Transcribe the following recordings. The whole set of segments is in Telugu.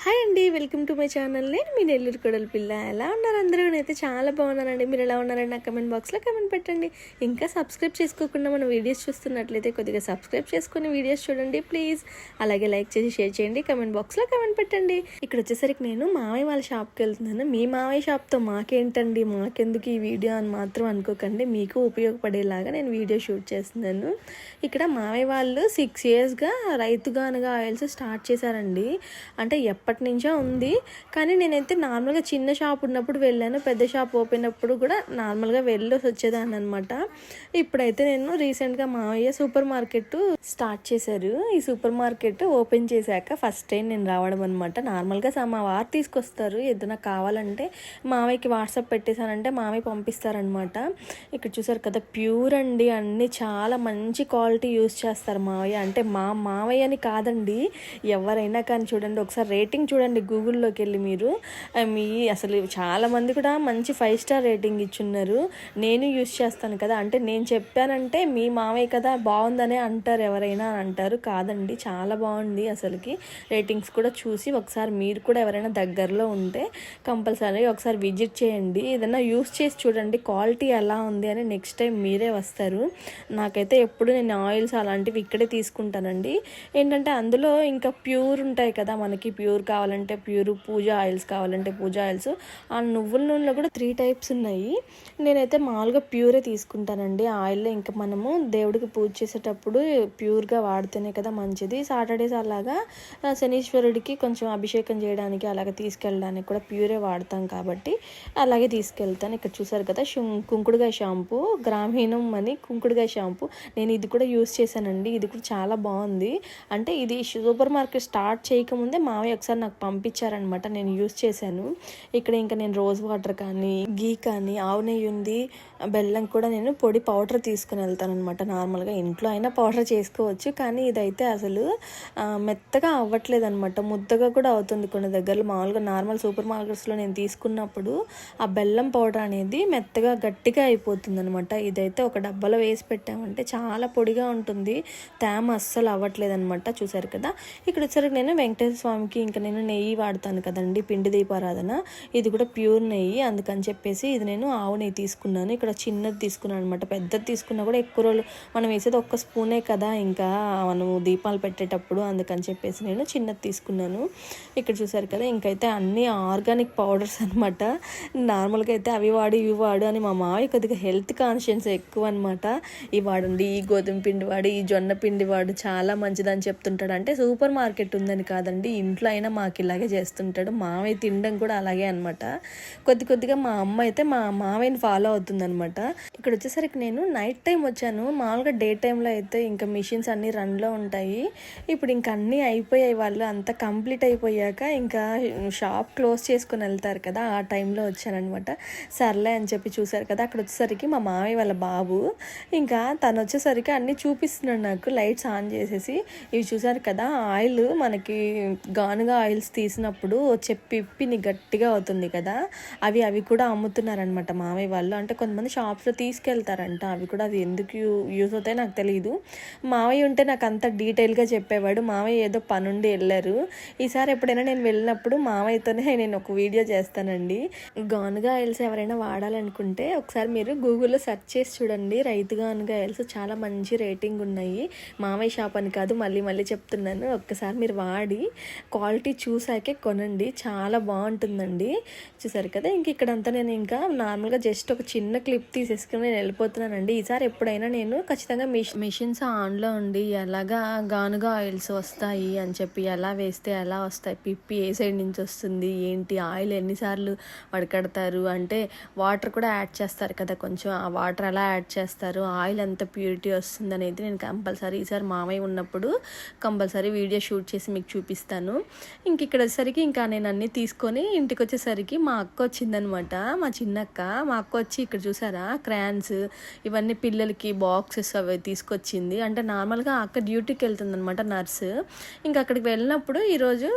హాయ్ అండి, వెల్కమ్ టు మై ఛానల్. నేను మీ నెల్లూరు కొడల పిల్ల. ఎలా ఉన్నారు అందరూ? నేనైతే చాలా బాగున్నానండి. మీరు ఎలా ఉన్నారండి? నాకు కమెంట్ బాక్స్లో కమెంట్ పెట్టండి. ఇంకా సబ్స్క్రైబ్ చేసుకోకుండా మన వీడియోస్ చూస్తున్నట్లయితే కొద్దిగా సబ్స్క్రైబ్ చేసుకుని వీడియోస్ చూడండి ప్లీజ్. అలాగే లైక్ చేసి షేర్ చేయండి, కమెంట్ బాక్స్లో కమెంట్ పెట్టండి. ఇక్కడ వచ్చేసరికి నేను మామయ్య వాళ్ళ షాప్కి వెళ్తున్నాను. మీ మామయ్య షాప్తో మాకేంటండి, మాకెందుకు ఈ వీడియో అని మాత్రం అనుకోకండి. మీకు ఉపయోగపడేలాగా నేను వీడియో షూట్ చేస్తున్నాను. ఇక్కడ మామయ్య వాళ్ళు 6 yearsగా రైతుగానుగా ఆయిల్స్ స్టార్ట్ చేశారండి. అంటే ఎప్పటి నుంచో ఉంది, కానీ నేనైతే నార్మల్గా చిన్న షాప్ ఉన్నప్పుడు వెళ్ళాను. పెద్ద షాప్ ఓపెన్ అప్పుడు కూడా నార్మల్గా వెళ్ళి వచ్చేదాన్ని అనమాట. ఇప్పుడైతే నేను రీసెంట్గా మావయ్య సూపర్ మార్కెట్ స్టార్ట్ చేశారు. ఈ సూపర్ మార్కెట్ ఓపెన్ చేశాక ఫస్ట్ టైం నేను రావడం అనమాట. నార్మల్గా మా వారు తీసుకొస్తారు, ఏదైనా కావాలంటే మావయ్యకి వాట్సాప్ పెట్టేశానంటే మావయ్య పంపిస్తారనమాట. ఇక్కడ చూసారు కదా, ప్యూర్ అండి, అన్నీ చాలా మంచి క్వాలిటీ యూజ్ చేస్తారు మావయ్య. అంటే మా మావయ్య అని కాదండి, ఎవరైనా కానీ చూడండి, ఒకసారి రేటింగ్ చూడండి గూగుల్లోకి వెళ్ళి మీరు. అసలు చాలామంది కూడా మంచి 5 star రేటింగ్ ఇచ్చున్నారు. నేను యూజ్ చేస్తాను కదా, అంటే నేను చెప్పానంటే మీ మావయ్య కదా బాగుందనే అంటారు, ఎవరైనా అంటారు. కాదండి, చాలా బాగుంది అసలుకి. రేటింగ్స్ కూడా చూసి ఒకసారి మీరు కూడా ఎవరైనా దగ్గరలో ఉంటే కంపల్సరీ ఒకసారి విజిట్ చేయండి. ఏదైనా యూజ్ చేసి చూడండి క్వాలిటీ ఎలా ఉంది అని, నెక్స్ట్ టైం మీరే వస్తారు. నాకైతే ఎప్పుడు నేను ఆయిల్స్ అలాంటివి ఇక్కడే తీసుకుంటానండి. ఏంటంటే అందులో ఇంకా ప్యూర్ ఉంటాయి కదా, మనకి ప్యూర్ కావాలంటే ప్యూర్, పూజ ఆయిల్స్ కావాలంటే పూజ ఆయిల్స్. ఆ నువ్వుల నూనెలో కూడా 3 types ఉన్నాయి. నేనైతే మామూలుగా ప్యూరే తీసుకుంటానండి ఆయిల్లో. ఇంకా మనము దేవుడికి పూజ చేసేటప్పుడు ప్యూర్గా వాడితేనే కదా మంచిది. సాటర్డేస్ అలాగా శనీశ్వరుడికి కొంచెం అభిషేకం చేయడానికి అలాగే తీసుకెళ్ళడానికి కూడా ప్యూరే వాడతాం కాబట్టి అలాగే తీసుకెళ్తాను. ఇక్కడ చూసారు కదా, కుంకుడుగాయ షాంపూ, గ్రామీణం అని కుంకుడుగాయ షాంపూ. నేను ఇది కూడా యూస్ చేశానండి. ఇది కూడా చాలా బాగుంది. అంటే ఇది సూపర్ మార్కెట్ స్టార్ట్ చేయకముందే మావయ్య ఒకసారి నాకు పంపించారనమాట, నేను యూస్ చేశాను. ఇక్కడ ఇంకా నేను రోజ్ వాటర్ కానీ, గీ కానీ, ఆవు నెయ్యి ఉంది, బెల్లం కూడా నేను పొడి పౌడర్ తీసుకుని వెళ్తాను అనమాట. నార్మల్గా ఇంట్లో అయినా పౌడర్ చేసుకోవచ్చు, కానీ ఇదైతే అసలు మెత్తగా అవ్వట్లేదు అనమాట, ముద్దగా కూడా అవుతుంది కొన్ని దగ్గరలో. మామూలుగా నార్మల్ సూపర్ మార్కెట్స్లో నేను తీసుకున్నప్పుడు ఆ బెల్లం పౌడర్ అనేది మెత్తగా గట్టిగా అయిపోతుంది అనమాట. ఇదైతే ఒక డబ్బాలో వేసి పెట్టామంటే చాలా పొడిగా ఉంటుంది, తేమ అస్సలు అవ్వట్లేదు అనమాట. చూసారు కదా, ఇక్కడ వచ్చేసరికి నేను వెంకటేశ్వర స్వామికి ఇంకా నేను నెయ్యి వాడతాను కదండి, పిండి దీపారాధన. ఇది కూడా ప్యూర్ నెయ్యి, అందుకని చెప్పేసి ఇది నేను ఆవు నెయ్యి తీసుకున్నాను. ఇక్కడ చిన్నది తీసుకున్నాను అనమాట. పెద్దది తీసుకున్నా కూడా ఎక్కువ రోజులు మనం వేసేది 1 స్పూనే కదా, ఇంకా మనము దీపాలు పెట్టేటప్పుడు, అందుకని చెప్పేసి నేను చిన్నది తీసుకున్నాను. ఇక్కడ చూసారు కదా, ఇంకైతే అన్నీ ఆర్గానిక్ పౌడర్స్ అనమాట. నార్మల్గా అయితే అవి వాడు ఇవి వాడు అని మా మావయ్య కొద్దిగా హెల్త్ కాన్షియన్స్ ఎక్కువ అనమాట. ఇవి వాడండి, ఈ గోధుమ పిండి వాడు, ఈ జొన్న పిండి వాడు, చాలా మంచిదని చెప్తుంటాడు. అంటే సూపర్ మార్కెట్ ఉందని కాదండి, ఇంట్లో అయినా మాకు ఇలాగే చేస్తుంటాడు. మావయ్య తినడం కూడా అలాగే అనమాట. కొద్దిగా మా అమ్మ అయితే మా మావయ్యని ఫాలో అవుతుంది అనమాట. ఇక్కడ వచ్చేసరికి నేను నైట్ టైం వచ్చాను. మామూలుగా డే టైంలో అయితే ఇంకా మిషన్స్ అన్నీ రన్లో ఉంటాయి. ఇప్పుడు ఇంకా అన్నీ అయిపోయాయి, వాళ్ళు అంతా కంప్లీట్ అయిపోయాక ఇంకా షాప్ క్లోజ్ చేసుకొని వెళ్తారు కదా, ఆ టైంలో వచ్చానమాట. సర్లే అని చెప్పి చూసారు కదా, అక్కడ వచ్చేసరికి మా మావయ్య వాళ్ళ బాబు ఇంకా తను వచ్చేసరికి అన్నీ చూపిస్తున్నాడు నాకు, లైట్స్ ఆన్ చేసేసి. ఇవి చూసారు కదా, ఆయిల్ మనకి గానుగా ఆయిల్స్ తీసినప్పుడు పిప్పిని గట్టిగా అవుతుంది కదా, అవి కూడా అమ్ముతున్నారనమాట మామయ్య వాళ్ళు. అంటే కొంతమంది షాప్స్లో తీసుకెళ్తారంట, అవి కూడా అది ఎందుకు యూజ్ అవుతాయో నాకు తెలియదు. మావయ్య ఉంటే నాకు అంత డీటెయిల్గా చెప్పేవాడు. మావయ్య ఏదో పనుండి వెళ్ళారు. ఈసారి ఎప్పుడైనా నేను వెళ్ళినప్పుడు మావయ్యతోనే నేను ఒక వీడియో చేస్తానండి. గానుగా ఆయిల్స్ ఎవరైనా వాడాలనుకుంటే ఒకసారి మీరు గూగుల్లో సెర్చ్ చేసి చూడండి. రైతు గానుగా ఆయిల్స్ చాలా మంచి రేటింగ్ ఉన్నాయి. మామయ్య షాప్ అని కాదు, మళ్ళీ చెప్తున్నాను. ఒక్కసారి మీరు వాడి క్వాలిటీ చూసాకే కొనండి, చాలా బాగుంటుందండి. చూసారు కదా, ఇక్కడంతా నేను ఇంకా నార్మల్గా జస్ట్ ఒక చిన్న క్లిప్ తీసేసుకుని నేను వెళ్ళిపోతున్నానండి. ఈసారి ఎప్పుడైనా నేను ఖచ్చితంగా మిషన్స్ ఆన్లో ఉండి ఎలాగా గానుగా ఆయిల్స్ వస్తాయి అని చెప్పి, ఎలా వేస్తే ఎలా వస్తాయి, పిప్పి ఏ సైడ్ నుంచి వస్తుంది ఏంటి, ఆయిల్ ఎన్నిసార్లు వడకడతారు, అంటే వాటర్ కూడా యాడ్ చేస్తారు కదా కొంచెం, ఆ వాటర్ ఎలా యాడ్ చేస్తారు, ఆయిల్ ఎంత ప్యూరిటీ వస్తుంది అనేది నేను కంపల్సరీ ఈసారి మామయ్య ఉన్నప్పుడు కంపల్సరీ వీడియో షూట్ చేసి మీకు చూపిస్తాను. ఇక్కడ వచ్చేసరికి ఇంకా నేను అన్నీ తీసుకొని ఇంటికి వచ్చేసరికి మా అక్క వచ్చిందనమాట, మా చిన్నక్క. మా అక్క వచ్చి ఇక్కడ చూసారా క్రాన్స్, ఇవన్నీ పిల్లలకి బాక్సెస్ అవి తీసుకొచ్చింది. అంటే నార్మల్గా అక్క డ్యూటీకి వెళ్తుంది అనమాట, నర్సు. ఇంకా అక్కడికి వెళ్ళినప్పుడు ఈరోజు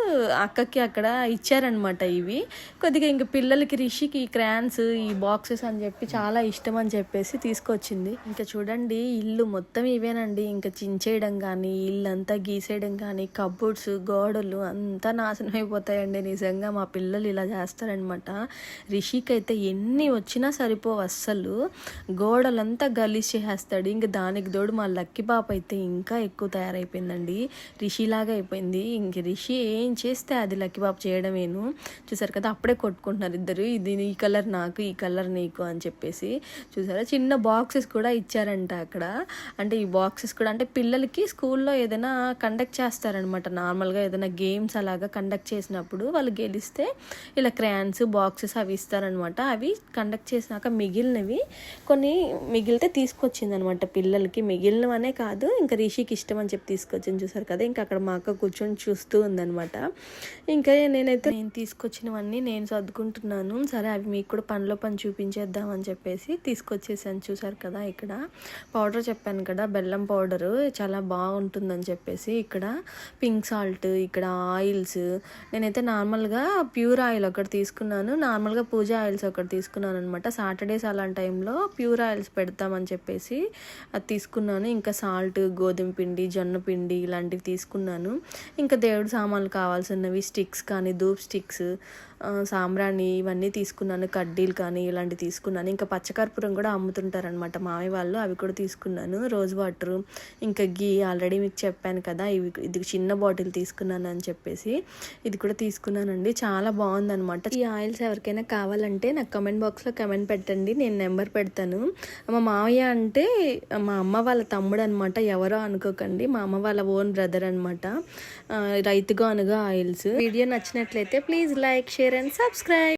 అక్కకి అక్కడ ఇచ్చారనమాట ఇవి. కొద్దిగా ఇంక పిల్లలకి రిషికి ఈ క్రాన్స్, ఈ బాక్సెస్ అని చెప్పి చాలా ఇష్టం అని చెప్పేసి తీసుకొచ్చింది. ఇంకా చూడండి, ఇల్లు మొత్తం ఇవేనండి. ఇంకా చించేయడం కానీ, ఇల్లు అంతా గీసేయడం కానీ, కబోర్డ్స్, గోడలు అంతా నాశనం అయిపోతాయండి నిజంగా. మా పిల్లలు ఇలా చేస్తారనమాట. రిషికి అయితే ఎన్ని వచ్చినా సరిపోవు అస్సలు, గోడలంతా గలీజ్ చేసేస్తాడు. ఇంక దానికి తోడు మా లక్కీ పాప అయితే ఇంకా ఎక్కువ తయారైపోయిందండి, రిషిలాగా అయిపోయింది. ఇంక రిషి ఏం చేస్తే అది లక్కీ పాప చేయడమేను. చూసారు కదా, అప్పుడే కొట్టుకుంటున్నారు ఇద్దరు, ఇది ఈ కలర్ నాకు, ఈ కలర్ నీకు అని చెప్పేసి. చూసారా, చిన్న బాక్సెస్ కూడా ఇచ్చారంట అక్కడ. అంటే ఈ బాక్సెస్ కూడా అంటే పిల్లలకి స్కూల్లో ఏదైనా కండక్ట్ చేస్తారనమాట. నార్మల్గా ఏదైనా గేమ్స్ అలాగా కండక్ట్ చేసినప్పుడు వాళ్ళు గెలిస్తే ఇలా క్రాన్స్ బాక్సెస్ అవి ఇస్తారనమాట. అవి కండక్ట్ చేసినాక మిగిలినవి కొన్ని మిగిలితే తీసుకొచ్చిందనమాట పిల్లలకి. మిగిలినవనే కాదు, ఇంకా రిషికి ఇష్టం అని చెప్పి తీసుకొచ్చింది. చూసారు కదా, ఇంకా అక్కడ మా అక్క కూర్చొని చూస్తూ ఉందనమాట. ఇంకా నేను తీసుకొచ్చినవన్నీ నేను సర్దుకుంటున్నాను. సరే అవి మీకు కూడా పనిలో పని చూపించేద్దామని చెప్పేసి తీసుకొచ్చేసాను. చూసారు కదా, ఇక్కడ పౌడర్ చెప్పాను కదా, బెల్లం పౌడరు చాలా బాగుంటుందని చెప్పేసి. ఇక్కడ పింక్ సాల్ట్, ఇక్కడ ఆయిల్స్. నేనైతే నార్మల్గా ప్యూర్ ఆయిల్ ఒకటి తీసుకున్నాను, నార్మల్గా పూజ ఆయిల్స్ ఒకటి తీసుకున్నాను అనమాట. సాటర్డేస్ అలాంటి టైంలో ప్యూర్ ఆయిల్స్ పెడతామని చెప్పేసి అది తీసుకున్నాను. ఇంకా సాల్ట్, గోధుమ పిండి, జొన్న పిండి ఇలాంటివి తీసుకున్నాను. ఇంకా దేవుడు సామాన్లు కావాల్సినవి స్టిక్స్ కానీ, ధూప్ స్టిక్స్, సాంబ్రాణి ఇవన్నీ తీసుకున్నాను. కడ్డీలు కానీ ఇలాంటివి తీసుకున్నాను. ఇంకా పచ్చకర్పూరం కూడా అమ్ముతుంటారనమాట మామయ్య వాళ్ళు, అవి కూడా తీసుకున్నాను. రోజ్ వాటరు, ఇంకా గీ ఆల్రెడీ మీకు చెప్పాను కదా, ఇది చిన్న బాటిల్ తీసుకున్నాను అని చెప్పేసి ఇది కూడా తీసుకున్నానండి. చాలా బాగుందనమాట. ఈ ఆయిల్స్ ఎవరికైనా కావాలంటే నాకు కమెంట్ బాక్స్లో కమెంట్ పెట్టండి, నేను నెంబర్ పెడతాను. మా మామయ్య అంటే మా అమ్మ వాళ్ళ తమ్ముడు అనమాట, ఎవరో అనుకోకండి, మా అమ్మ వాళ్ళ ఓన్ బ్రదర్ అనమాట. రైతుగా అనగా ఆయిల్స్. వీడియో నచ్చినట్లయితే please like, share and subscribe.